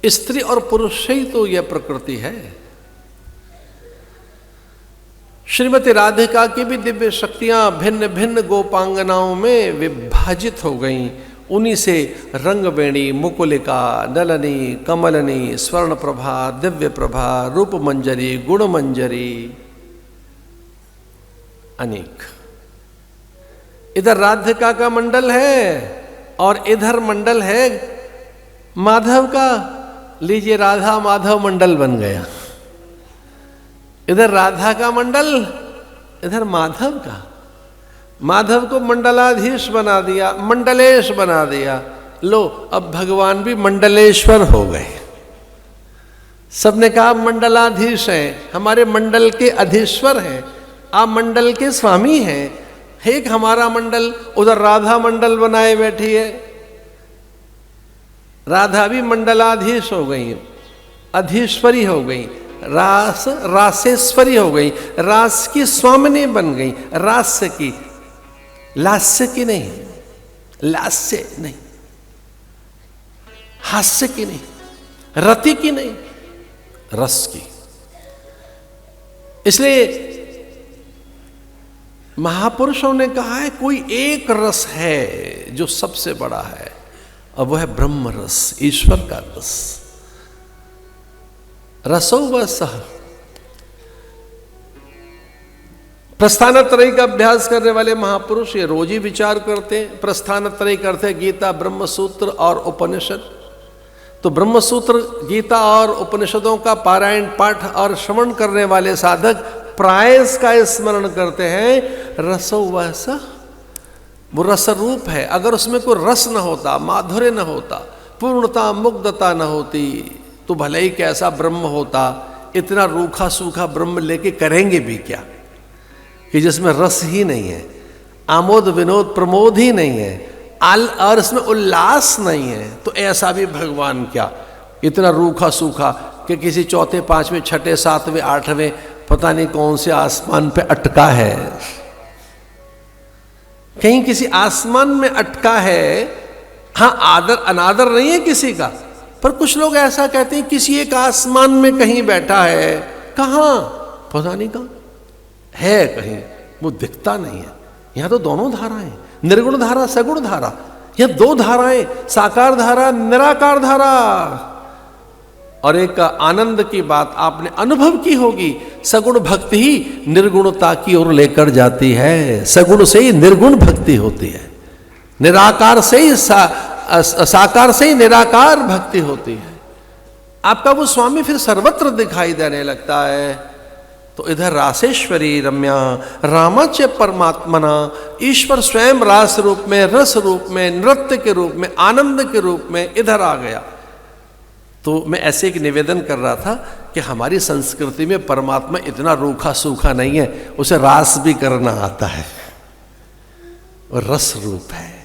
स्त्री और पुरुष से ही तो यह प्रकृति है। श्रीमती राधिका की भी दिव्य शक्तियां भिन्न भिन्न गोपांगनाओं में विभाजित हो गईं। उन्हीं से रंगवेणी, मुकुलिका, नलनी, कमलनी, स्वर्ण प्रभा, दिव्य प्रभा, रूप मंजरी, गुण मंजरी, अनेक। इधर राधिका का मंडल है और इधर मंडल है माधव का। लीजिए, राधा माधव मंडल बन गया। इधर राधा का मंडल, इधर माधव का। माधव को मंडलाधीश बना दिया, मंडलेश बना दिया। लो, अब भगवान भी मंडलेश्वर हो गए। सबने कहा मंडलाधीश हैं, हमारे मंडल के अधीश्वर हैं, आप मंडल के स्वामी हैं। एक हमारा मंडल, उधर राधा मंडल बनाए बैठी है। राधा भी मंडलाधीश हो गई, अधीश्वरी हो गई, रासेश्वरी हो गई, रास की स्वामिनी बन गई। रास्य की, लास्य की नहीं, लास्य नहीं, हास्य की नहीं, रति की नहीं, रस की। इसलिए महापुरुषों ने कहा है कोई एक रस है जो सबसे बड़ा है, और वह है ब्रह्म रस, ईश्वर का रस। रसो व सह। प्रस्थानत्रयी का अभ्यास करने वाले महापुरुष ये रोज ही विचार करते हैं। प्रस्थानत्रयी करते हैं गीता, ब्रह्म सूत्र और उपनिषद। तो ब्रह्म सूत्र, गीता और उपनिषदों का पारायण, पाठ और श्रवण करने वाले साधक प्रायस का स्मरण करते हैं। रसो व सह, वो रस रूप है। अगर उसमें कोई रस न होता, माधुर्य न होता, पूर्णता, मुग्धता न होती, तो भले ही कैसा ब्रह्म होता। इतना रूखा सूखा ब्रह्म लेके करेंगे भी क्या, कि जिसमें रस ही नहीं है, आमोद विनोद प्रमोद ही नहीं है, और इसमें उल्लास नहीं है, तो ऐसा भी भगवान क्या। इतना रूखा सूखा कि किसी चौथे, पांचवें, छठे, सातवें, आठवें पता नहीं कौन से आसमान पे अटका है, कहीं किसी आसमान में अटका है। हाँ, आदर अनादर नहीं है किसी का, पर कुछ लोग ऐसा कहते हैं किसी एक आसमान में कहीं बैठा है। कहाँ, पता नहीं कहाँ है, कहीं वो दिखता नहीं है। यहां तो दोनों धाराएं, निर्गुण धारा, सगुण धारा। यह दो धाराएं, साकार धारा, निराकार धारा। और एक आनंद की बात आपने अनुभव की होगी, सगुण भक्ति ही निर्गुणता की ओर लेकर जाती है। सगुण से ही निर्गुण भक्ति होती है, निराकार से ही साकार से ही निराकार भक्ति होती है। आपका वो स्वामी फिर सर्वत्र दिखाई देने लगता है। तो इधर रासेश्वरी रम्या, रामाच परमात्मना, ईश्वर स्वयं रास रूप में, रस रूप में, नृत्य के रूप में, आनंद के रूप में इधर आ गया। तो मैं ऐसे एक निवेदन कर रहा था कि हमारी संस्कृति में परमात्मा इतना रूखा सूखा नहीं है, उसे रास भी करना आता है, और रस रूप है।